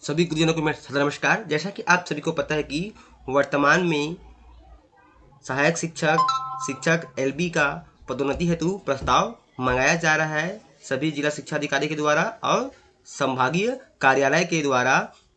सभी गुरुजनों को मेरा सादर नमस्कार। जैसा कि आप सभी को पता है कि वर्तमान में सहायक शिक्षक एलबी का पदोन्नति हेतु प्रस्ताव मंगाया जा रहा है सभी जिला शिक्षा अधिकारी के द्वारा और संभागीय कार्यालय के द्वारा,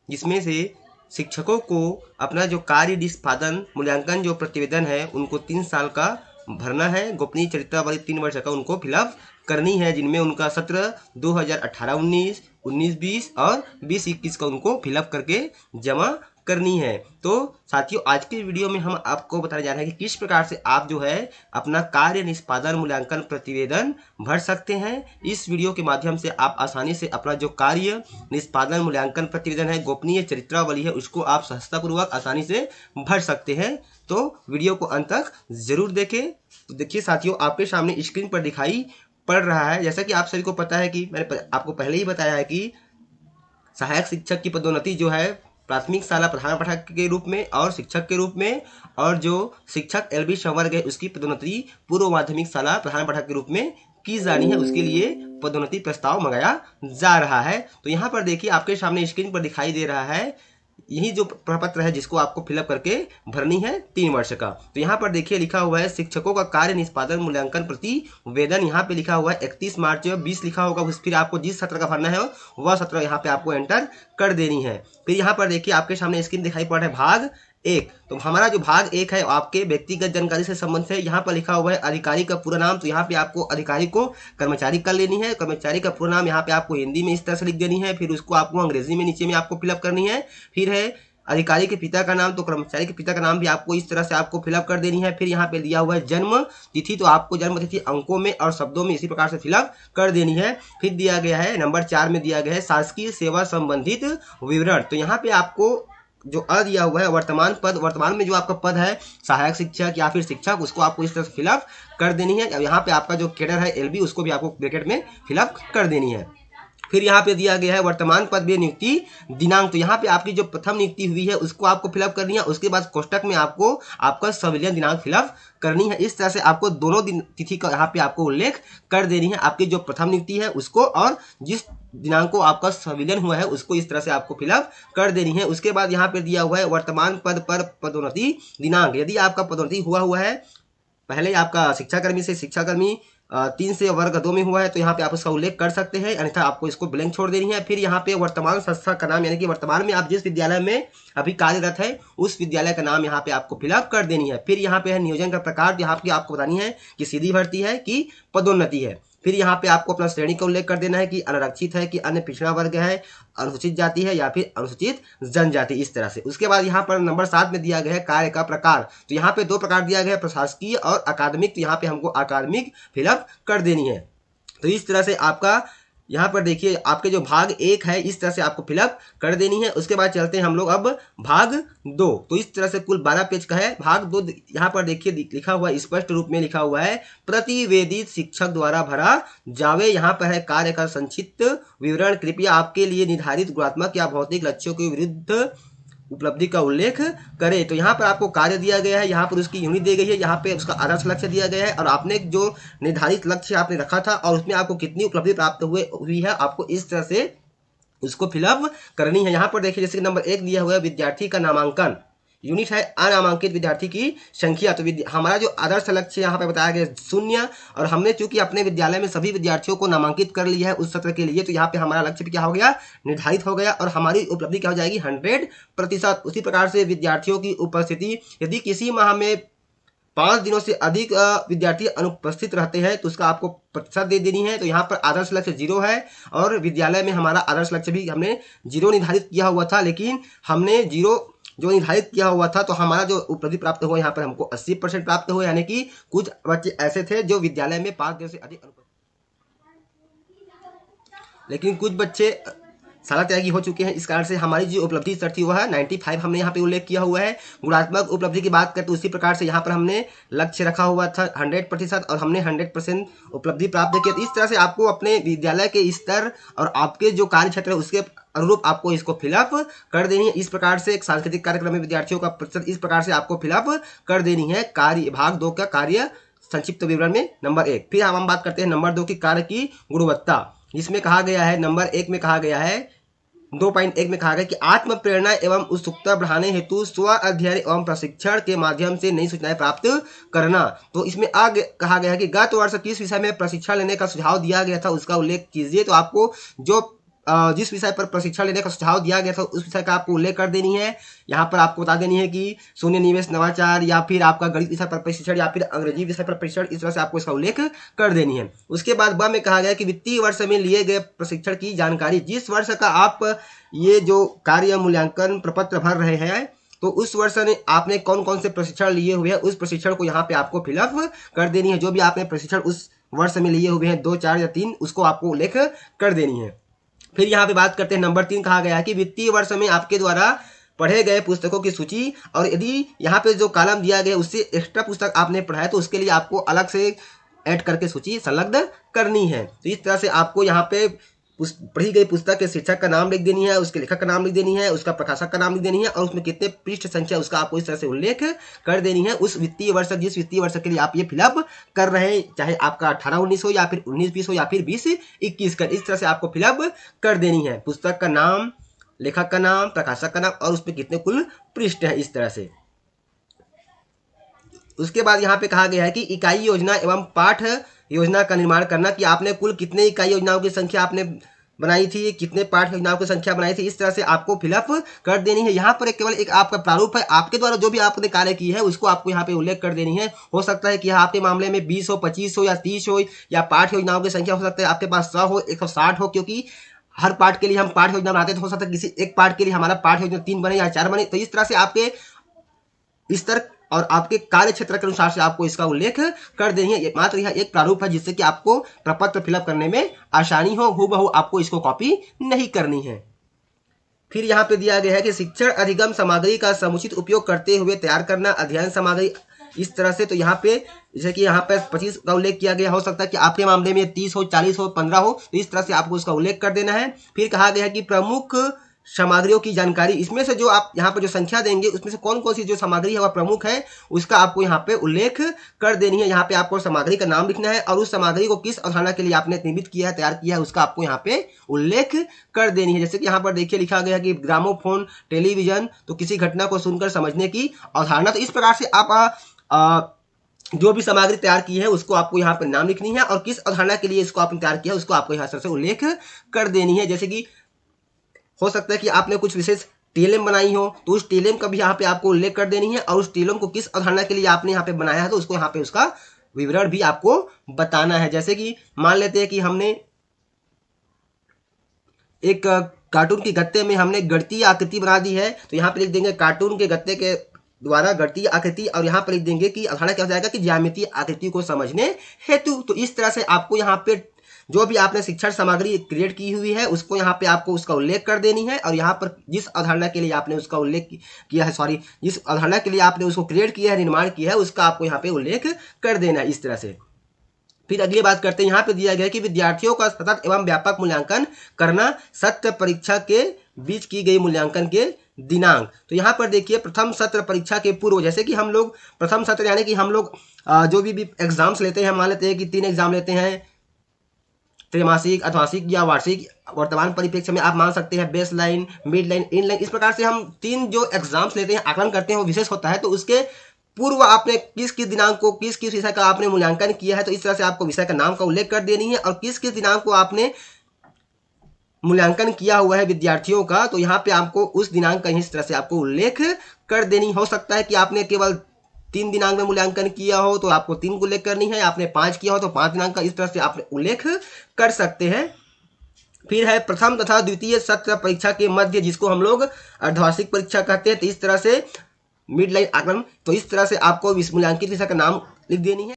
जिसमें से शिक्षकों को अपना जो कार्य निष्पादन मूल्यांकन जो प्रतिवेदन है उनको 3 साल का भरना है। गोपनीय चरित्रावली 3 वर्ष का उनको फिलअप करनी है, जिनमें उनका सत्र 2018-19, 19-20 और 20-21 का उनको फिलअप करके जमा करनी है। तो साथियों, आज के वीडियो में हम आपको बताने जा रहे हैं कि किस प्रकार से आप जो है अपना कार्य निष्पादन मूल्यांकन प्रतिवेदन भर सकते हैं। इस वीडियो के माध्यम से आप आसानी से अपना जो कार्य निष्पादन मूल्यांकन प्रतिवेदन है, गोपनीय चरित्रावली है, उसको आप सहजतापूर्वक आसानी से भर सकते हैं। तो वीडियो को अंत तक जरूर देखें। तो देखिए साथियों, आपके सामने स्क्रीन पर दिखाई पड़ रहा है, जैसा कि आप सभी को पता है कि मैंने आपको पहले ही बताया है कि सहायक शिक्षक की पदोन्नति जो है प्राथमिक शाला प्रधान पाठक के रूप में और शिक्षक के रूप में, और जो शिक्षक एलबी संवर्ग है उसकी पदोन्नति पूर्व माध्यमिक शाला प्रधान पाठक के रूप में की जानी है। उसके लिए पदोन्नति प्रस्ताव मंगाया जा रहा है। तो यहाँ पर देखिए, आपके सामने स्क्रीन पर दिखाई दे रहा है यही जो प्रपत्र है जिसको आपको फिलअप करके भरनी है 3 वर्ष का। तो यहाँ पर देखिए लिखा हुआ है शिक्षकों का कार्य निष्पादन मूल्यांकन प्रतिवेदन। यहाँ पे लिखा हुआ है 31 मार्च 20 लिखा होगा। फिर आपको जिस सत्र का भरना है वह सत्र यहाँ पे आपको एंटर कर देनी है। फिर यहाँ पर देखिए आपके सामने स्क्रीन दिखाई पड़ रहा है भाग 1। तो हमारा जो भाग 1 है आपके व्यक्तिगत जानकारी से संबंधित है। यहाँ पर लिखा हुआ है अधिकारी का पूरा नाम। तो यहाँ पे आपको अधिकारी को कर्मचारी कर लेनी है। कर्मचारी का पूरा नाम यहाँ पे आपको हिंदी में इस तरह से लिख देनी है, फिर उसको आपको अंग्रेजी में नीचे में आपको फिलअप करनी है। फिर है अधिकारी के पिता का नाम, तो कर्मचारी के पिता का नाम भी आपको इस तरह से आपको फिलअप कर देनी है। फिर यहाँ पे दिया हुआ है जन्म तिथि, तो आपको जन्म तिथि अंकों में और शब्दों में इसी प्रकार से फिलअप कर देनी है। फिर दिया गया है नंबर 4 में दिया गया है शासकीय सेवा संबंधित विवरण। तो यहाँ पे आपको जो दिया हुआ है वर्तमान पद, वर्तमान में जो आपका पद है सहायक शिक्षक या फिर शिक्षक, उसको आपको इस तरह से फिलअप कर देनी है। यहाँ पे आपका जो कैडर है एलबी, उसको भी आपको ब्रैकेट में फिलअप कर देनी है। फिर यहाँ पे दिया गया है वर्तमान पद में नियुक्ति दिनांक। तो यहाँ पे आपकी जो प्रथम नियुक्ति हुई है उसको आपको फिलअप करनी है। उसके बाद कोष्टक में आपको आपका संविलियन दिनांक फिलअप करनी है। इस तरह से आपको दोनों तिथि का यहाँ पे आपको उल्लेख कर देनी है, आपकी जो प्रथम नियुक्ति है उसको और जिस दिनांक को आपका संविलियन हुआ है उसको इस तरह से आपको फिलअप कर देनी है। उसके बाद यहाँ पे दिया हुआ है वर्तमान पद पर पदोन्नति दिनांक। यदि आपका पदोन्नति हुआ है पहले आपका शिक्षाकर्मी से शिक्षाकर्मी 3 से वर्ग 2 में हुआ है, तो यहाँ पे आप उसका उल्लेख कर सकते हैं, अन्यथा आपको इसको ब्लैंक छोड़ देनी है। फिर यहाँ पे वर्तमान संस्था का नाम, यानी कि वर्तमान में आप जिस विद्यालय में अभी कार्यरत है उस विद्यालय का नाम यहाँ पे आपको फिलअप कर देनी है। फिर यहाँ पे है नियोजन का प्रकार, यहाँ पे आपको बतानी है कि सीधी भर्ती है कि पदोन्नति है। फिर यहाँ पे आपको अपना श्रेणी का उल्लेख कर देना है कि अनारक्षित है कि अन्य पिछड़ा वर्ग है, अनुसूचित जाति है या फिर अनुसूचित जनजाति, इस तरह से। उसके बाद यहाँ पर नंबर 7 में दिया गया है कार्य का प्रकार। तो यहाँ पे 2 प्रकार दिया गया है, प्रशासकीय और अकादमिक। तो यहाँ पे हमको अकादमिक फिलअप कर देनी है। तो इस तरह से आपका यहाँ पर देखिए आपके जो भाग 1 है इस तरह से आपको फिलअप कर देनी है। उसके बाद चलते हैं हम लोग अब भाग 2। तो इस तरह से कुल 12 पेज का है भाग 2। यहाँ पर देखिए लिखा हुआ है, स्पष्ट रूप में लिखा हुआ है प्रतिवेदित शिक्षक द्वारा भरा जावे। यहाँ पर है कार्य का संक्षिप्त विवरण। कृपया आपके लिए निर्धारित गुणात्मक या भौतिक लक्ष्यों के विरुद्ध उपलब्धि का उल्लेख करें। तो यहाँ पर आपको कार्य दिया गया है, यहाँ पर उसकी यूनिट दी गई है, यहाँ पे उसका आदर्श लक्ष्य दिया गया है और आपने जो निर्धारित लक्ष्य आपने रखा था और उसमें आपको कितनी उपलब्धि प्राप्त हुई है, आपको इस तरह से उसको फिलअप करनी है। यहाँ पर देखिए जैसे नंबर 1 दिया हुआ है विद्यार्थी का नामांकन, यूनिट है अनामांकित विद्यार्थी की संख्या। तो हमारा जो आदर्श लक्ष्य यहाँ पे बताया गया 0, और हमने चूंकि अपने विद्यालय में सभी विद्यार्थियों को नामांकित कर लिया है उस सत्र के लिए, तो यहाँ पे हमारा लक्ष्य भी क्या हो गया, निर्धारित हो गया और हमारी उपलब्धि क्या हो जाएगी 100%। उसी प्रकार से विद्यार्थियों की उपस्थिति, यदि किसी माह में 5 दिनों से अधिक विद्यार्थी अनुपस्थित रहते हैं तो उसका आपको प्रतिशत दे देनी है। तो यहाँ पर आदर्श लक्ष्य 0 है और विद्यालय में हमारा आदर्श लक्ष्य भी हमने 0 निर्धारित किया हुआ था, लेकिन हमने 0 जो निर्धारित किया हुआ था तो हमारा जो उपलब्धि प्राप्त हुआ यहाँ पर हमको 80% प्राप्त हुआ। यानी कि कुछ बच्चे ऐसे थे जो विद्यालय में 5 दिनों से अधिक लेकिन कुछ बच्चे साला त्यागी हो चुके हैं। इस कारण से हमारी जो उपलब्धि स्तर थी वह है 95 हमने यहाँ पे उल्लेख किया हुआ है। गुणात्मक उपलब्धि की बात करें तो उसी प्रकार से यहाँ पर हमने लक्ष्य रखा हुआ था 100% और हमने 100% उपलब्धि प्राप्त की। इस तरह से आपको अपने विद्यालय के स्तर और आपके जो कार्य क्षेत्र है उसके अनुरूप आपको इसको फिलअप कर देनी है। इस प्रकार से एक सांस्कृतिक कार्यक्रम में विद्यार्थियों का प्रतिशत इस प्रकार से आपको फिलअप कर देनी है। कार्य भाग 2 का कार्य संक्षिप्त विवरण में नंबर 1। फिर हम बात करते हैं नंबर 2 की कार्य की गुणवत्ता, जिसमें कहा गया है नंबर 1 में कहा गया है 2.1 में कहा गया कि आत्म प्रेरणा एवं उत्सुकता बढ़ाने हेतु स्व अध्ययन एवं प्रशिक्षण के माध्यम से नई सूचनाएं प्राप्त करना। तो इसमें आगे कहा गया है कि गत वर्ष किस विषय में प्रशिक्षण लेने का सुझाव दिया गया था उसका उल्लेख कीजिए। तो आपको जो जिस विषय पर प्रशिक्षण लेने का सुझाव दिया गया था उस विषय का आपको उल्लेख कर देनी है। यहाँ पर आपको बता देनी है कि शून्य निवेश नवाचार या फिर आपका गणित विषय पर प्रशिक्षण या फिर अंग्रेजी विषय पर प्रशिक्षण, इस तरह से आपको इसका उल्लेख कर देनी है। उसके बाद ब में कहा गया कि वित्तीय वर्ष में लिए गए प्रशिक्षण की जानकारी। जिस वर्ष का आप ये जो कार्य मूल्यांकन प्रपत्र भर रहे हैं तो उस वर्ष में आपने कौन कौन से प्रशिक्षण लिए हुए हैं उस प्रशिक्षण को यहाँ पे आपको फिलअप कर देनी है। जो भी आपने प्रशिक्षण उस वर्ष में लिए हुए हैं 2, 4 या 3 उसको आपको उल्लेख कर देनी है। फिर यहाँ पे बात करते हैं नंबर 3, कहा गया है कि वित्तीय वर्ष में आपके द्वारा पढ़े गए पुस्तकों की सूची, और यदि यहाँ पे जो कॉलम दिया गया उससे एक्स्ट्रा पुस्तक आपने पढ़ा है तो उसके लिए आपको अलग से ऐड करके सूची संलग्न करनी है। तो इस तरह से आपको यहाँ पे पढ़ी गई पुस्तक के शीर्षक का नाम लिख देनी है, उसके लेखक का नाम लिख देनी है, उसका प्रकाशक का नाम लिख देनी है और उसमें कितने पृष्ठ संख्या उसका आपको इस तरह से उल्लेख कर देनी है। उस वित्तीय वर्ष जिस वित्तीय वर्ष के लिए आप ये फिलअप कर रहे हैं, चाहे आपका 18-19 हो या फिर 19-20 हो या फिर 20-21 का, इस तरह से आपको फिलअप कर देनी है। पुस्तक का नाम, लेखक का नाम, प्रकाशक का नाम और उसमें कितने कुल पृष्ठ है, इस तरह से। उसके बाद यहाँ पे कहा गया है कि इकाई योजना एवं पाठ योजना का निर्माण करना, कि आपने कुल कितने इकाई योजनाओं की संख्या आपने बनाई थी, कितने पाठ योजनाओं की संख्या बनाई थी, इस तरह से आपको फिलअप कर देनी है। यहाँ पर केवल एक आपका प्रारूप है, आपके द्वारा जो भी आपने कार्य की है उसको आपको यहाँ पे उल्लेख कर देनी है। हो सकता है कि आपके मामले में 20 हो, 25 हो या 30 हो, या पाठ योजनाओं की संख्या हो सकता है आपके पास 100 हो, 160 हो, क्योंकि हर पाठ के लिए हम पाठ योजना बनाते हैं तो हो सकता है किसी एक पाठ के लिए हमारा पाठ योजना 3 बने या 4 बने। तो इस तरह से आपके स्तर और आपके कार्य क्षेत्र के अनुसार से आपको इसका उल्लेख कर देनी है। मात्र यह एक प्रारूप है जिससे कि आपको प्रपत्र फिलअप करने में आसानी हो, हूबहू आपको इसको कॉपी नहीं करनी है। फिर यहाँ पे दिया गया है कि शिक्षण अधिगम सामग्री का समुचित उपयोग करते हुए तैयार करना अध्ययन सामग्री, इस तरह से। तो यहाँ पे जैसे कि यहाँ पे 25 का उल्लेख किया गया, हो सकता है कि आपके मामले में 30 हो, 40 हो, 15 हो, तो इस तरह से आपको उसका उल्लेख कर देना है। फिर कहा गया है कि प्रमुख सामग्रियों की जानकारी, इसमें से जो आप यहाँ पर जो संख्या देंगे उसमें से कौन कौन सी जो सामग्री है वह प्रमुख है उसका आपको यहाँ पे उल्लेख कर देनी है। यहाँ पे आपको सामग्री का नाम लिखना है और उस सामग्री को किस अवधारणा के लिए आपने निर्मित किया है, तैयार किया है, उसका आपको यहाँ पे उल्लेख कर देनी है। जैसे कि यहाँ पर देखिए लिखा गया है कि ग्रामोफोन टेलीविजन, तो किसी घटना को सुनकर समझने की अवधारणा। तो इस प्रकार से आप जो भी सामग्री तैयार की है उसको आपको यहाँ पर नाम लिखनी है और किस अवधारणा के लिए इसको आपने तैयार किया है उसको आपको यहाँ से उल्लेख कर देनी है। जैसे कि हो सकता है कि आपने कुछ विशेष टीएलएम बनाई हो तो उस टीएलएम का भी यहाँ पे आपको उल्लेख कर देनी है और उस टीएलएम को किस अवधारणा के लिए आपने यहाँ पे बनाया है तो उसको यहाँ पे उसका विवरण भी आपको बताना है। जैसे कि मान लेते हैं कि हमने एक कार्टून के गत्ते में हमने गणितीय आकृति बना दी है, तो यहाँ पे लिख देंगे कार्टून के गत्ते के द्वारा गणितीय आकृति, और यहाँ पर लिख देंगे कि अवधारणा क्या हो जाएगा कि ज्यामितीय आकृति को समझने हेतु। तो इस तरह से आपको यहाँ पे जो भी आपने शिक्षण सामग्री क्रिएट की हुई है उसको यहाँ पे आपको उसका उल्लेख कर देनी है और यहाँ पर जिस अवधारणा के लिए आपने उसका उल्लेख किया है, जिस अवधारणा के लिए आपने उसको क्रिएट किया है, निर्माण किया है, उसका आपको यहाँ पे उल्लेख कर देना है इस तरह से। फिर अगली बात करते हैं, यहाँ पे दिया गया है कि विद्यार्थियों का सतत एवं व्यापक मूल्यांकन करना, सत्र परीक्षा के बीच की गई मूल्यांकन के दिनांक। तो यहाँ पर देखिए प्रथम सत्र परीक्षा के पूर्व, जैसे कि हम लोग प्रथम सत्र यानी कि हम लोग जो भी एग्जाम्स लेते हैं, मान लेते हैं कि 3 एग्जाम लेते हैं, त्रैमासिक, अर्थमासिक या वार्षिक। वर्तमान परिप्रेक्ष्य में आप मान सकते हैं base line, mid line, in line, इस प्रकार से हम 3 जो एग्जाम्स लेते हैं, आकलन करते हैं, वो विशेष होता है। तो उसके पूर्व आपने किस किस दिनांक को किस किस विषय का आपने मूल्यांकन किया है, तो इस तरह से आपको विषय का नाम का उल्लेख कर देनी है और किस किस दिनांक को आपने मूल्यांकन किया हुआ है विद्यार्थियों का, तो यहाँ पे आपको उस दिनांक का इस तरह से आपको उल्लेख कर देनी। हो सकता है कि आपने केवल 3 दिनांक में मूल्यांकन किया हो तो आपको 3 को उल्लेख करनी है, आपने 5 किया हो तो 5 दिनांक का, इस तरह से आप उल्लेख कर सकते हैं। फिर है प्रथम तथा द्वितीय सत्र परीक्षा के मध्य, जिसको हम लोग अर्धवार्षिक परीक्षा कहते हैं, तो इस तरह से मिड लाइन आकलन, तो इस तरह से आपको मूल्यांकित विषय का नाम लिख देनी है।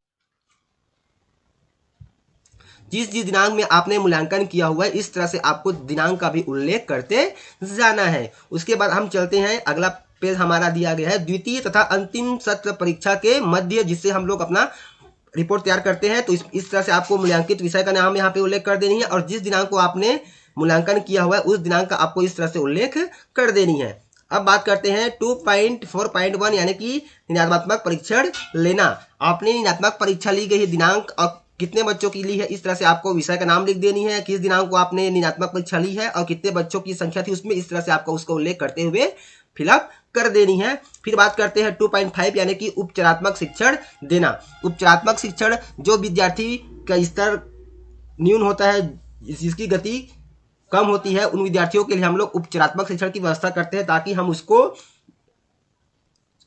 जिस जिस दिनांक में आपने मूल्यांकन किया हुआ है इस तरह से आपको दिनांक का भी उल्लेख करते जाना है। उसके बाद हम चलते हैं, अगला पेज हमारा दिया गया है द्वितीय तथा अंतिम सत्र परीक्षा के मध्य, जिससे हम लोग अपना रिपोर्ट तैयार करते हैं। तो इस तरह से आपको मूल्यांकित विषय का नाम यहाँ पे उल्लेख कर देनी है और जिस दिनांक को आपने मूल्यांकन किया हुआ है उस दिनांक का आपको इस तरह से उल्लेख कर देनी है। अब बात करते हैं 2.4.1 यानी कि निर्णयात्मक परीक्षण लेना। आपने निर्णयात्मक परीक्षा ली गई दिनांक और कितने बच्चों की ली है, इस तरह से आपको विषय का नाम लिख देनी है, किस दिनांक को आपने निर्णात्मक परीक्षा ली है और कितने बच्चों की संख्या थी उसमें, इस तरह से आपको उसका उल्लेख करते हुए फिलअप कर देनी है। फिर बात करते हैं 2.5 यानी कि उपचारात्मक शिक्षण देना। उपचारात्मक शिक्षण जो विद्यार्थी का स्तर न्यून होता है, जिसकी गति कम होती है, उन विद्यार्थियों के लिए हम लोग उपचारात्मक शिक्षण की व्यवस्था करते हैं ताकि हम उसको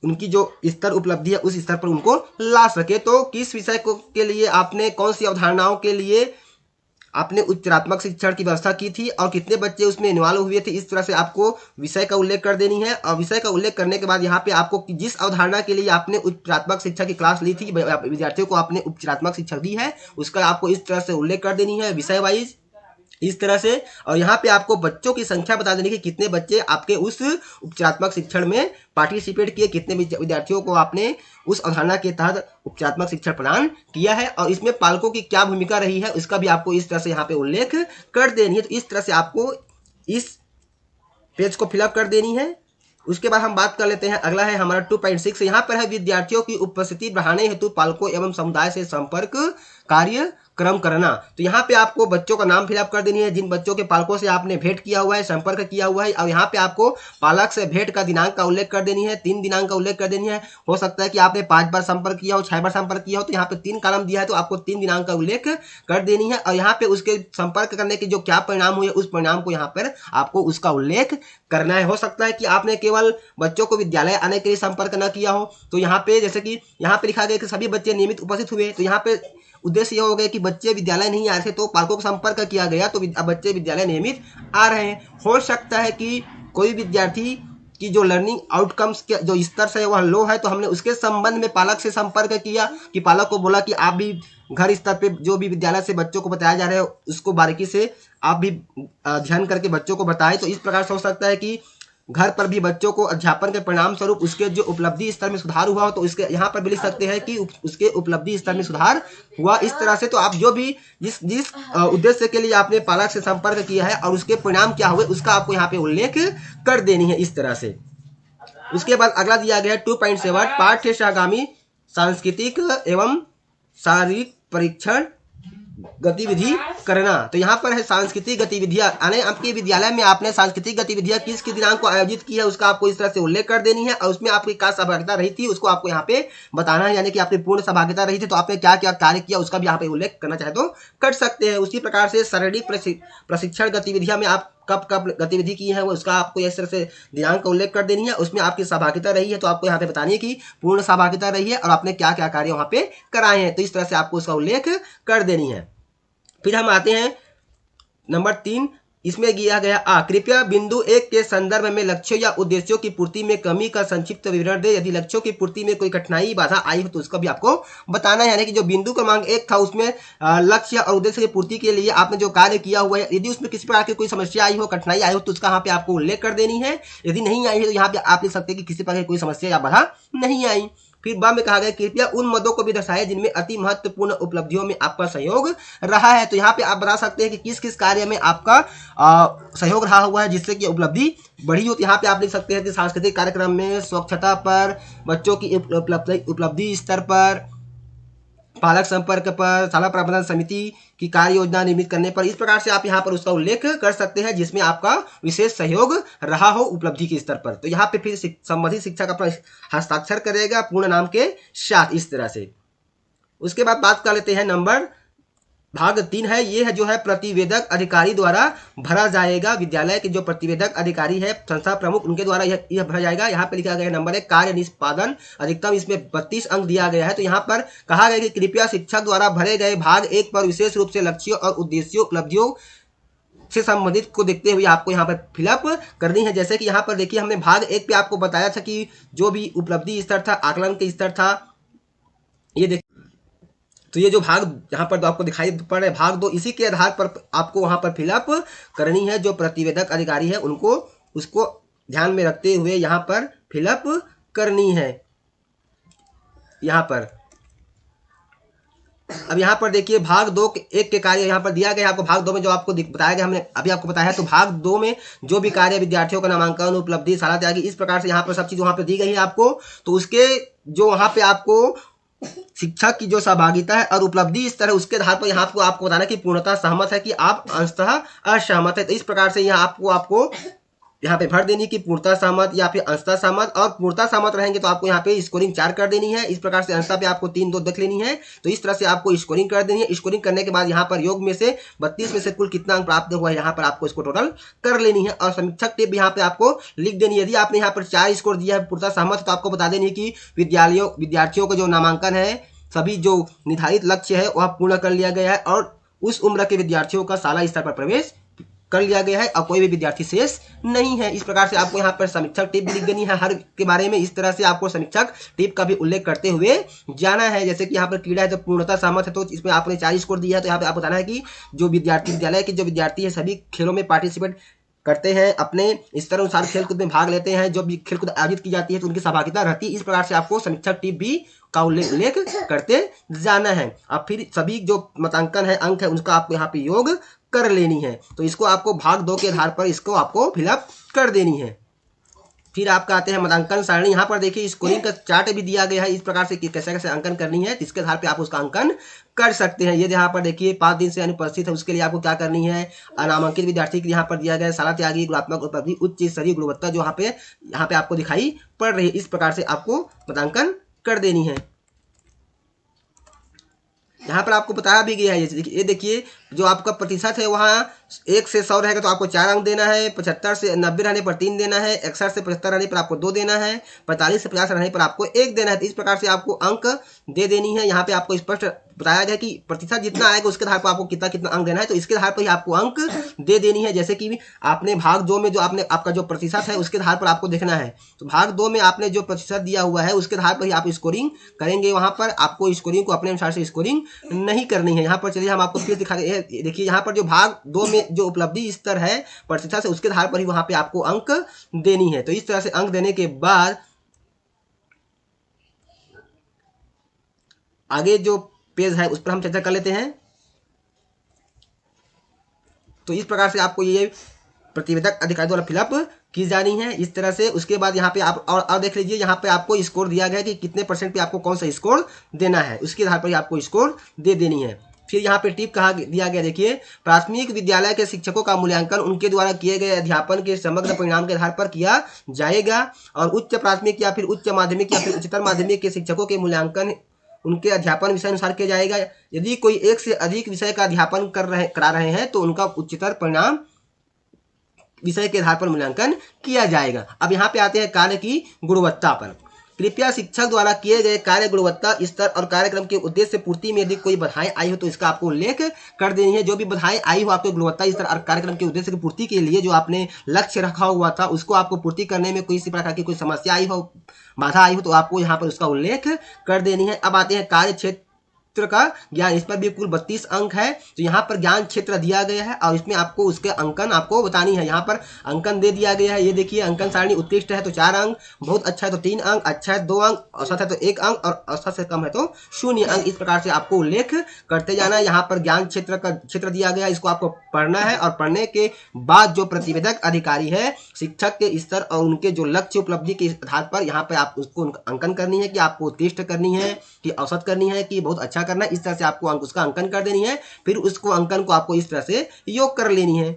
उनकी जो स्तर उपलब्धि है उस स्तर पर उनको ला सके। तो किस विषय को के लिए आपने कौन सी अवधारणाओं के लिए आपने उच्चारात्मक शिक्षण की व्यवस्था की थी और कितने बच्चे उसमें इन्वॉल्व हुए थे, इस तरह से आपको विषय का उल्लेख कर देनी है। और विषय का उल्लेख करने के बाद यहाँ पे आपको जिस अवधारणा के लिए आपने उच्चारात्मक शिक्षा की क्लास ली थी, विद्यार्थियों को आपने उच्चारात्मक शिक्षा दी है, उसका आपको इस तरह से उल्लेख कर देनी है विषय वाइज, इस तरह से। और यहाँ पे आपको बच्चों की संख्या बता देनी कि कितने बच्चे आपके उस उपचारात्मक शिक्षण में पार्टिसिपेट किए, कितने विद्यार्थियों को आपने उस अवधारणा के तहत उपचारात्मक शिक्षण प्रदान किया है और इसमें पालकों की क्या भूमिका रही है उसका भी आपको इस तरह से यहाँ पे उल्लेख कर देनी है। तो इस तरह से आपको इस पेज को फिलअप कर देनी है। उसके बाद हम बात कर लेते हैं, अगला है हमारा 2.6। यहाँ पर है विद्यार्थियों की उपस्थिति बढ़ाने हेतु पालकों एवं समुदाय से संपर्क कार्यक्रम करना। तो यहाँ पे आपको बच्चों का नाम फिलअप कर देनी है, जिन बच्चों के पालकों से आपने भेंट किया हुआ है, संपर्क किया हुआ है। और यहाँ पे आपको पालक से भेंट का दिनांक का उल्लेख कर देनी है, 3 दिनांक का उल्लेख कर देनी है। हो सकता है कि आपने 5 बार संपर्क किया हो, 6 बार संपर्क किया हो, तो यहाँ पे 3 कॉलम दिया है तो आपको 3 दिनांक का उल्लेख कर देनी है। और यहाँ पे उसके संपर्क करने के जो क्या परिणाम हुए उस परिणाम को यहाँ पर आपको उसका उल्लेख करना है। हो सकता है कि आपने केवल बच्चों को विद्यालय आने के लिए संपर्क न किया हो, तो यहाँ पे जैसे कि यहाँ पे लिखा गया कि सभी बच्चे नियमित उपस्थित हुए, तो यहाँ पे उद्देश्य यह हो गया कि बच्चे विद्यालय नहीं आ रहे थे तो पालकों को संपर्क किया गया तो बच्चे विद्यालय नियमित आ रहे हैं। हो सकता है कि कोई विद्यार्थी की जो लर्निंग आउटकम्स के जो स्तर से वह लो है, तो हमने उसके संबंध में पालक से संपर्क किया कि पालक को बोला कि आप भी घर स्तर पे जो भी विद्यालय से बच्चों को बताया जा रहा है उसको बारीकी से आप भी ध्यान करके बच्चों को बताएं। तो इस प्रकार से हो सकता है कि घर पर भी बच्चों को अध्यापन के परिणाम स्वरूप उसके जो उपलब्धि स्तर में सुधार हुआ हो, तो इसके यहाँ पर भी लिख सकते हैं कि उसके उपलब्धि स्तर में सुधार हुआ। इस तरह से तो आप जो भी जिस उद्देश्य के लिए आपने पालक से संपर्क किया है और उसके परिणाम क्या हुए उसका आपको यहाँ पे उल्लेख कर देनी है इस तरह से। उसके बाद अगला दिया गया है 2.7 पाठ्य सहगामी सांस्कृतिक एवं शारीरिक परीक्षण गतिविधि करना। तो यहाँ पर है सांस्कृतिक गतिविधियां, यानी आपके विद्यालय में आपने सांस्कृतिक गतिविधियां किस दिनांक को आयोजित की है उसका आपको इस तरह से उल्लेख कर देनी है और उसमें आपकी क्या सहभागिता रही थी उसको आपको यहाँ पे बताना है, यानी कि आपकी पूर्ण सहभागिता रही थी तो आपने क्या क्या कार्य किया उसका भी यहाँ पे उल्लेख करना चाहे तो कर सकते हैं। उसी प्रकार से शारीरिक प्रशिक्षण गतिविधियां में आप कब कब गतिविधि की है वो उसका आपको इस तरह से दिनांक का उल्लेख कर देनी है। उसमें आपकी सहभागिता रही है तो आपको यहाँ पे बतानी है कि पूर्ण सहभागिता रही है और आपने क्या क्या कार्य वहाँ पे कराए हैं, तो इस तरह से आपको उसका उल्लेख कर देनी है। फिर हम आते हैं नंबर 3, इसमें दिया गया कृपया बिंदु 1 के संदर्भ में लक्ष्यों या उद्देश्यों की पूर्ति में कमी का संक्षिप्त विवरण दे। यदि लक्ष्यों की पूर्ति में कोई कठिनाई बाधा आई हो तो उसका भी आपको बताना है, यानी कि जो बिंदु क्रमांक 1 था उसमें लक्ष्य और उद्देश्य की पूर्ति के लिए आपने जो कार्य किया हुआ है, यदि उसमें किसी प्रकार की कोई समस्या आई हो, कठिनाई आई हो तो उसका यहाँ पे आपको उल्लेख कर देनी है। यदि नहीं आई है तो यहाँ पे आप लिख सकते हैं कि किसी प्रकार की कोई समस्या या बाधा नहीं आई। फिर बाद में कहा गया कृपया उन मदों को भी दर्शाएं जिनमें अति महत्वपूर्ण उपलब्धियों में आपका सहयोग रहा है। तो यहाँ पे आप बता सकते हैं कि किस किस कार्य में आपका सहयोग रहा हुआ है जिससे कि उपलब्धि बढ़ी हो। तो यहाँ पे आप लिख सकते हैं कि सांस्कृतिक कार्यक्रम में, स्वच्छता पर, बच्चों की उपलब्धि स्तर पर, पालक संपर्क पर, शाला प्रबंधन समिति की कार्य योजना निर्मित करने पर। इस प्रकार से आप यहाँ पर उसका उल्लेख कर सकते हैं जिसमें आपका विशेष सहयोग रहा हो उपलब्धि के स्तर पर। तो यहाँ पे फिर संबंधित शिक्षक अपना हस्ताक्षर करेगा पूर्ण नाम के साथ इस तरह से। उसके बाद बात कर लेते हैं नंबर भाग 3 है, ये है जो है प्रतिवेदक अधिकारी द्वारा भरा जाएगा। विद्यालय के जो प्रतिवेदक अधिकारी है, संस्था प्रमुख, उनके द्वारा यह भरा जाएगा। यहाँ पे लिखा गया नंबर 1 कार्य निष्पादन अधिकतम, इसमें 32 अंक दिया गया है। तो यहाँ पर कहा गया कि कृपया शिक्षक द्वारा भरे गए भाग 1 पर विशेष रूप से लक्ष्यों और उद्देश्यों उपलब्धियों से संबंधित को देखते हुए आपको यहाँ पर फिलअप करनी है। जैसे कि यहाँ पर देखिए हमने भाग 1 पे आपको बताया था कि जो भी उपलब्धि स्तर था, आकलन के स्तर था, ये देखिए। तो ये जो भाग यहाँ पर आपको दिखाई पड़ रहा है भाग 2, इसी के आधार पर आपको वहाँ पर फिलअप करनी है। जो प्रतिवेदक अधिकारी है उनको उसको ध्यान में रखते हुए यहाँ पर फिलअप करनी है। यहाँ पर अब यहाँ पर देखिए भाग 2 1 के कार्य यहाँ पर दिया गया आपको। भाग 2 में जो आपको बताया गया, हमने अभी आपको बताया, तो भाग 2 में जो भी कार्य विद्यार्थियों का नामांकन, उपलब्धि, शाला त्यागी, इस प्रकार से यहाँ पर सब चीज वहाँ पे दी गई है आपको। तो उसके जो वहाँ पे आपको शिक्षक की जो सहभागिता है और उपलब्धि इस तरह उसके आधार पर यहाँ आपको बताना कि पूर्णतः सहमत है कि आप अंशतः असहमत है। तो इस प्रकार से यहाँ आपको यहाँ पे भर देनी कि पूर्णतः सहमत या फिर अंशतः सहमत, और पूर्णतः सहमत रहेंगे तो आपको यहाँ पे स्कोरिंग 4 कर देनी है। इस प्रकार से अंशतः पे आपको 3-2 देख लेनी है। तो इस तरह से आपको स्कोरिंग कर देनी है। स्कोरिंग करने के बाद यहाँ पर योग में से 32 में से कुल कितना अंक प्राप्त हुआ है यहाँ पर आपको इसको टोटल कर लेनी है। और समीक्षक टिप यहाँ पे आपको लिख देनी है। यदि आपने यहाँ पर 4 स्कोर दिया है पूर्णतः सहमत, तो आपको बता देनी है कि विद्यार्थियों का जो नामांकन है, सभी जो निर्धारित लक्ष्य है वह पूर्ण कर लिया गया है और उस उम्र के विद्यार्थियों का शाला स्तर पर प्रवेश कर लिया गया है और कोई भी विद्यार्थी शेष नहीं है। इस प्रकार से आपको यहाँ पर समीक्षक टिप भी लिख देनी है हर के बारे में। इस तरह से आपको समीक्षक टिप का भी उल्लेख करते हुए जाना है। जैसे कि यहाँ पर क्रीड़ा है तो पूर्णतः सहमत है, तो इसमें आपने 4 स्कोर दिया है। तो यहाँ पे आपको बताना है कि जो विद्यालय के जो विद्यार्थी है सभी खेलों में पार्टिसिपेट करते हैं, अपने स्तर अनुसार खेलकूद में भाग लेते हैं, जो भी खेलकूद आयोजित की जाती है तो उनकी सहभागिता रहती है। इस प्रकार से आपको समीक्षक टिप भी का उल्लेख करते जाना है। अब फिर सभी जो मतांकन है, अंक है, उनका आपको यहाँ पे योग कर लेनी है। तो इसको आपको भाग 2 के आधार पर इसको आपको फिलअप कर देनी है। फिर आपका आते हैं मतांकन सारणी। यहाँ पर देखिए स्कोरिंग का चार्ट भी दिया गया है इस प्रकार से कि कैसे कैसे अंकन करनी है, इसके आधार पे आप उसका अंकन कर सकते हैं। ये यहाँ पर देखिए 5 दिन से अनुपस्थित है, उसके लिए आपको क्या करनी है, अनामांकित विद्यार्थी के यहाँ पर दिया गया है शाला त्यागी गुणात्मक उपलब्धि उच्च स्तरीय गुणवत्ता जो यहाँ पे आपको दिखाई पड़ रही है। इस प्रकार से आपको मतांकन कर देनी है। यहाँ पर आपको बताया भी गया है, ये देखिए जो आपका प्रतिशत है वहाँ 1 से 100 रहेगा तो आपको 4 अंक देना है, 75 से 90 रहने पर 3 देना है, 61 से 75 रहने पर आपको 2 देना है, 45 से 50 रहने पर आपको 1 देना है। तो इस प्रकार से आपको अंक दे देनी है। यहाँ पे आपको स्पष्ट बताया गया कि प्रतिशत जितना आएगा उसके आधार पर आपको कितना कितना अंक देना है, तो इसके आधार पर ही आपको अंक दे देनी है। जैसे कि आपने भाग 2 में जो आपका जो प्रतिशत है उसके आधार पर आपको देखना है, तो भाग 2 में आपने जो प्रतिशत दिया हुआ है उसके आधार पर ही आप स्कोरिंग करेंगे। वहाँ पर आपको स्कोरिंग को अपने अनुसार से स्कोरिंग नहीं करनी है। यहाँ पर चलिए हम आपको फिर दिखा रहे हैं। देखिए यहाँ पर जो भाग 2 में जो उपलब्धि स्तर है प्रतिशत से उसके आधार पर ही वहाँ पे आपको अंक देनी है। तो इस तरह से अंक देने के बाद आगे जो पेज है उस पर हम चर्चा कर लेते हैं। तो इस प्रकार से आपको ये प्रतिवेदक अधिकारी द्वारा फिलअप की जानी है इस तरह से। उसके बाद यहाँ पे आप और देख लीजिए, यहाँ पे आपको स्कोर दिया गया है कि कितने % पे आपको कौन सा स्कोर देना है, उसके आधार पर ही आपको स्कोर दे देनी है। फिर यहाँ पे टिप कहा दिया गया, देखिए प्राथमिक विद्यालय के शिक्षकों का मूल्यांकन उनके द्वारा किए गए अध्यापन के समग्र परिणाम के आधार पर किया जाएगा और उच्च प्राथमिक या फिर उच्च माध्यमिक या फिर उच्चतर माध्यमिक के शिक्षकों के मूल्यांकन उनके अध्यापन विषय अनुसार किया जाएगा। यदि कोई 1 से अधिक विषय का अध्यापन करा रहे हैं तो उनका उच्चतर परिणाम विषय के आधार पर मूल्यांकन किया जाएगा। अब यहाँ पे आते हैं कार्य की गुणवत्ता पर। कृपया शिक्षक द्वारा किए गए कार्य गुणवत्ता स्तर और कार्यक्रम के उद्देश्य पूर्ति में यदि कोई बाधाएं आई हो तो इसका आपको उल्लेख कर देनी है। जो भी बाधाएं आई हो आपके गुणवत्ता स्तर और कार्यक्रम के उद्देश्य की पूर्ति के लिए जो आपने लक्ष्य रखा हुआ था उसको आपको पूर्ति करने में कोई इसी प्रकार की कोई समस्या आई हो, बाधा आई हो, तो आपको यहाँ पर उसका उल्लेख कर देनी है। अब आते हैं कार्य क्षेत्र का ज्ञान। इस पर भी कुल 32 अंक है। तो यहाँ पर ज्ञान क्षेत्र दिया गया है और इसमें आपको उसके अंकन आपको बतानी है। यहाँ पर अंकन दे दिया गया है, ये देखिए अंकन सारणी उत्कृष्ट है तो 4 अंक, बहुत अच्छा है तो 3 अंक, अच्छा है 2 अंक, औसत है तो 1 अंक और औसत से कम है तो 0 अंक। इस प्रकार से आपको उल्लेख करते जाना है। यहाँ पर ज्ञान क्षेत्र का क्षेत्र दिया गया है, इसको आपको पढ़ना है और पढ़ने के बाद जो प्रतिवेदक अधिकारी है शिक्षक के स्तर और उनके जो लक्ष्य उपलब्धि के आधार पर यहाँ पे आप उसको अंकन करनी है कि आपको उत्कृष्ट करनी है कि औसत करनी है कि बहुत अच्छा करना है। इस तरह से आपको उसका अंकन कर देनी है। फिर उसको अंकन को आपको इस तरह से योग कर लेनी है।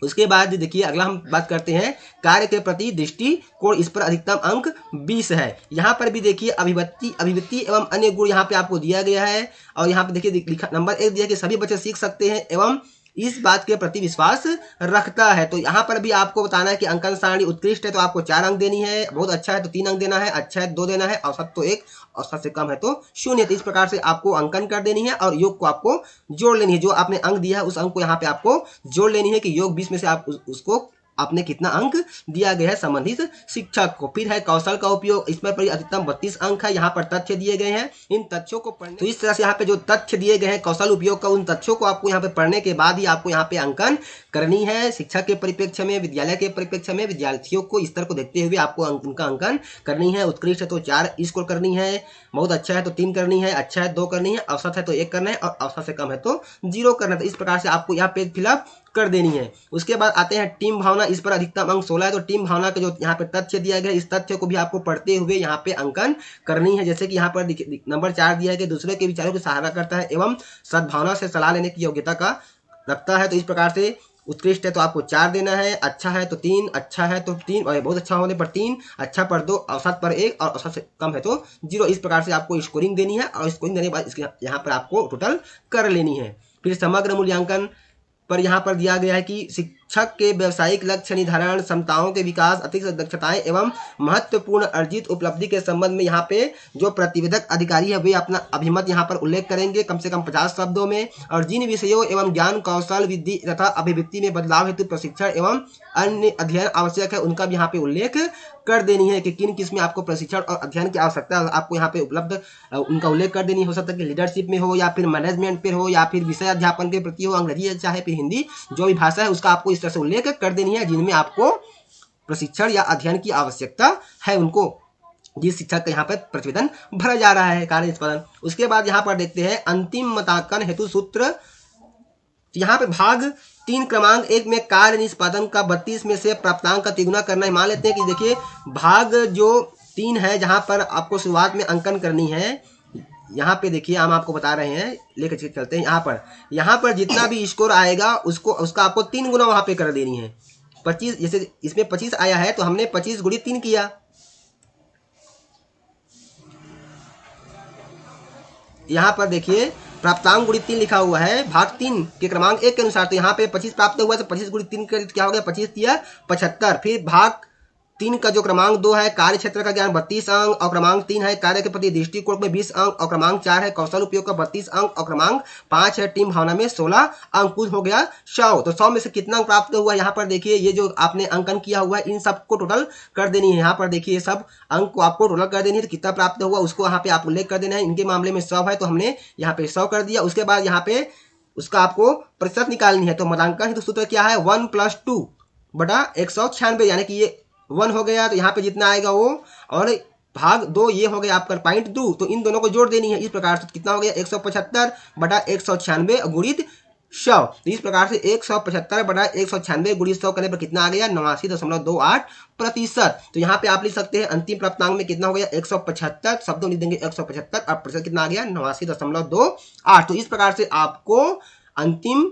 उसके बाद देखिए अगला हम बात करते हैं कार्य के प्रति दृष्टिकोण। इस पर अधिकतम अंक 20 है। यहाँ पर भी देखिए अभिव्यक्ति एवं अन्य गुण यहाँ पे आपको दिया गया है और यहाँ पे देखिए नंबर 1 दिया कि सभी बच्चे सीख सकते हैं एवं इस बात के प्रति विश्वास रखता है। तो यहाँ पर भी आपको बताना है कि अंकन सारणी उत्कृष्ट है तो आपको 4 अंक देनी है, बहुत अच्छा है तो 3 अंक देना है, अच्छा है 2 देना है, औसत तो 1, औसत से कम है तो 0। तो इस प्रकार से आपको अंकन कर देनी है और योग को आपको जोड़ लेनी है। जो आपने अंक दिया है उस अंक को यहाँ पे आपको जोड़ लेनी है कि योग 20 में से आप उसको आपने कितना अंक दिया गया है संबंधित शिक्षक को। फिर है कौशल का उपयोग। इसमें पर अधिकतम 32 अंक है। यहाँ पर तथ्य दिए गए हैं, इन तथ्यों को पढ़ने, तो इस तरह से यहाँ पे जो तथ्य दिए गए हैं कौशल उपयोग का, उन तथ्यों को आपको यहाँ पे पढ़ने के बाद ही आपको यहाँ पे अंकन करनी है। शिक्षक के परिप्रेक्ष्य में, विद्यालय के परिप्रेक्ष्य में, विद्यार्थियों को स्तर को देखते हुए आपको उनका अंकन करनी है। उत्कृष्ट है तो 4 स्कोर करनी है, बहुत अच्छा है तो 3 करनी है, अच्छा है 2 करनी है, औसत है तो 1 करना है और औसत से कम है तो 0 करना है। तो इस प्रकार से आपको यहाँ पेज फिलअप कर देनी है। उसके बाद आते हैं टीम भावना। इस पर अधिकतम अंक 16 है, तो टीम भावना का जो यहाँ पे तथ्य दिया गया है, इस तथ्य को भी आपको पढ़ते हुए यहाँ पे अंकन करनी है। जैसे कि यहाँ पर नंबर 4 दिया है कि दूसरे के विचारों की सहारा करता है एवं सद्भावना से सलाह लेने की योग्यता का रखता है। तो इस प्रकार से उत्कृष्ट है तो आपको 4 देना है, अच्छा है तो 3, अच्छा है तो 3, और बहुत अच्छा होने पर 3, अच्छा पर 2, औसत पर 1 और औसत से कम है तो 0। इस प्रकार से आपको स्कोरिंग देनी है और स्कोरिंग देने के बाद इसके यहाँ पर आपको टोटल कर लेनी है। फिर समग्र मूल्यांकन पर यहाँ पर दिया गया है कि शिक्षक के व्यावसायिक लक्ष्य निर्धारण, क्षमताओं के विकास, अतिरिक्त दक्षताएं एवं महत्वपूर्ण अर्जित उपलब्धि के संबंध में यहाँ पे जो प्रतिवेदक अधिकारी है वे अपना अभिमत यहाँ पर उल्लेख करेंगे कम से कम 50 शब्दों में। और जिन विषयों एवं ज्ञान कौशल विधि तथा अभिव्यक्ति में बदलाव हेतु प्रशिक्षण एवं अन्य अध्ययन आवश्यक है उनका भी यहाँ पे उल्लेख कर देनी है कि किन किस में आपको प्रशिक्षण और अध्ययन की आवश्यकता है, आपको यहाँ पे उपलब्ध उनका उल्लेख कर देनी। हो सकता है कि लीडरशिप में हो या फिर मैनेजमेंट पे हो या फिर विषय अध्यापन के प्रति हो, अंग्रेजी चाहे फिर हिंदी, जो भी भाषा है उसका आपको इस तरह से उल्लेख कर देनी है जिनमें आपको प्रशिक्षण या अध्ययन की आवश्यकता है उनको, जिस शिक्षक का यहाँ पर प्रतिवेदन भरा जा रहा है कार्य निष्पादन। उसके बाद यहाँ पर देखते हैं अंतिम मूल्यांकन हेतु सूत्र। यहाँ पे भाग 3 क्रमांक 1 में कार्य निष्पादन का 32 में से प्राप्तांक का तिगुना करना है। मान लेते हैं कि देखिए भाग जो 3 है जहाँ पर आपको शुरुआत में अंकन करनी है, यहाँ पे देखिए हम आपको बता रहे हैं, लेकर चलते हैं। यहाँ पर जितना भी स्कोर आएगा उसका आपको 3 गुना वहाँ पे कर देनी है। 25, जैसे इसमें 25 आया है तो हमने 25 गुणित 3 किया। यहाँ पर देखिए प्राप्तांक गुणित 3 लिखा हुआ है भाग 3 के क्रमांक 1 के अनुसार, तो यहाँ पे 25 प्राप्त हुआ तो 25 गुणित 3 क्या हो गया, 25 दिया 75। फिर भाग 3 का जो क्रमांक 2 है कार्य क्षेत्र का ज्ञान 32 अंक, और क्रमांक 3 है कार्य के प्रति दृष्टिकोण में 20 अंक, और क्रमांक 4 है कौशल उपयोग का 32 अंक, और क्रमांक 5 है टीम भावना में 16 अंक, कुल हो गया 100। तो 100 में से कितना अंक प्राप्त हुआ, यहाँ पर देखिए ये जो आपने अंकन किया हुआ है इन सबको टोटल कर देनी है। यहाँ पर देखिए ये सब अंक को आपको टोटल कर देनी है, तो कितना प्राप्त हुआ उसको यहाँ पे आप उल्लेख कर देना है। इनके मामले में 100 है तो हमने यहाँ पे 100 कर दिया। उसके बाद यहाँ पे उसका आपको प्रतिशत निकालनी है, तो मूल्यांकन हेतु सूत्र क्या है, 1 + 2 बटा 196, यानी कि ये 1 हो गया तो यहाँ पे जितना आएगा वो, और भाग 2 ये हो गया आपका 0.2, तो इन दोनों को जोड़ देनी है। इस प्रकार से कितना हो गया 175 बटा 196 गुणित 100। तो इस प्रकार से 175 बटा 196 गुणित 100 करने पर कितना आ गया 89.28%। तो यहाँ पे आप लिख सकते हैं अंतिम प्राप्तांक में कितना हो गया 175, शब्दों लिख देंगे 175 और प्रतिशत कितना आ गया 89.28। तो इस प्रकार से आपको अंतिम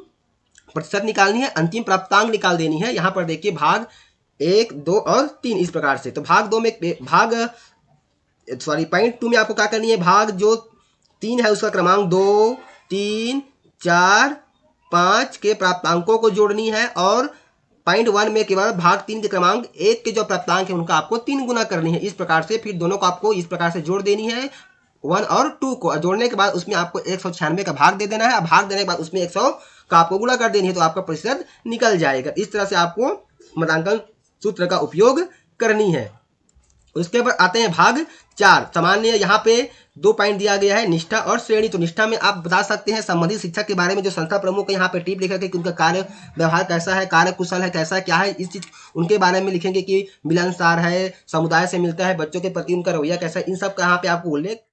प्रतिशत निकालनी है, अंतिम प्राप्तांक निकाल देनी है। यहाँ पर देखिए भाग 1, 2 और 3 इस प्रकार से। तो भाग 2 में पॉइंट 2 में आपको क्या करनी है, भाग जो 3 है उसका क्रमांक 2, 3, 4, 5 के प्राप्तांकों को जोड़नी है, और पॉइंट 1 में केवल भाग 3 के क्रमांक 1 के जो प्राप्तांक है उनका आपको 3 गुना करनी है। इस प्रकार से फिर दोनों को आपको इस प्रकार से जोड़ देनी है, 1 और 2 को। जोड़ने के बाद उसमें आपको 196 का भाग दे देना है, भाग देने के बाद उसमें 100 का आपको गुणा कर देनी है, तो आपका प्रतिशत निकल जाएगा। इस तरह से आपको मूल्यांकन सूत्र का उपयोग करनी है। उसके बाद आते हैं भाग 4 सामान्य। यहाँ पे 2 पॉइंट दिया गया है निष्ठा और श्रेणी। तो निष्ठा में आप बता सकते हैं संबंधित शिक्षक के बारे में, जो संस्था प्रमुख है यहाँ पे टिप लिखा कि उनका कार्य व्यवहार कैसा है, कार्य कुशल है कैसा क्या है, इस चीज उनके बारे में लिखेंगे कि मिलनसार है, समुदाय से मिलता है, बच्चों के प्रति उनका रवैया कैसा है, इन सब का यहाँ पे आपको उल्लेख।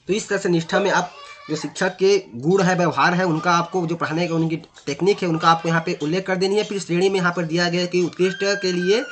तो इस तरह से निष्ठा में आप जो शिक्षक के गुण है, व्यवहार है, उनका आपको जो पढ़ाने का उनकी टेक्निक है उनका आपको यहाँ पे उल्लेख कर देनी है। फिर श्रेणी में यहाँ पर दिया गया है कि उत्कृष्ट के लिए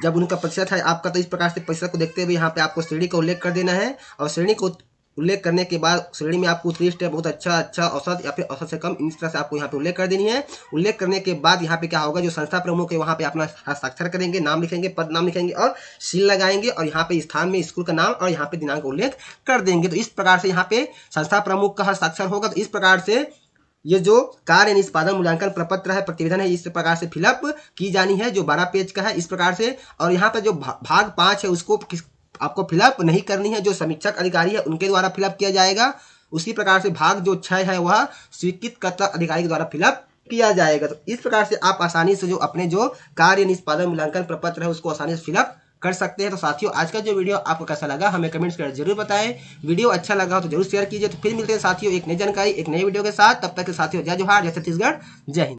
जब उनका प्रतिशत है आपका, तो इस प्रकार से प्रतिशत को देखते हुए यहाँ पे आपको श्रेणी का उल्लेख कर देना है, और श्रेणी को उल्लेख करने के बाद श्रेणी में आपको उत्कृष्ट है, बहुत अच्छा, औसत या फिर औसत से कम, इस तरह से आपको यहाँ पे उल्लेख कर देनी है। उल्लेख करने के बाद यहाँ पे क्या होगा, जो संस्था प्रमुख है वहाँ पे अपना हस्ताक्षर करेंगे, नाम लिखेंगे, पद नाम लिखेंगे और सील लगाएंगे, और यहाँ पे स्थान में स्कूल का नाम और यहाँ पे दिनांक उल्लेख कर देंगे। तो इस प्रकार से यहाँ पे संस्था प्रमुख का हस्ताक्षर होगा। तो इस प्रकार से ये जो कार्य निष्पादन मूल्यांकन प्रपत्र है, प्रतिवेदन है, इस प्रकार से फिलअप की जानी है, जो 12 पेज का है इस प्रकार से। और यहाँ पे जो भाग 5 है उसको आपको फिलअप नहीं करनी है, जो समीक्षक अधिकारी है उनके द्वारा फिलअप किया जाएगा। उसी प्रकार से भाग जो 6 है वह स्वीकृतकर्ता अधिकारी के द्वारा फिलअप किया जाएगा। तो इस प्रकार से आप आसानी से जो अपने जो कार्य निष्पादन मूल्यांकन प्रपत्र है उसको आसानी से फिलअप कर सकते हैं। तो साथियों आज का जो वीडियो आपको कैसा लगा हमें कमेंट्स कर जरूर बताएं। वीडियो अच्छा लगा हो तो जरूर शेयर कीजिए। तो फिर मिलते हैं साथियों एक नई जानकारी एक नई वीडियो के साथ। तब तक के साथियों जय जोहार, जय छत्तीसगढ़, जय हिंद।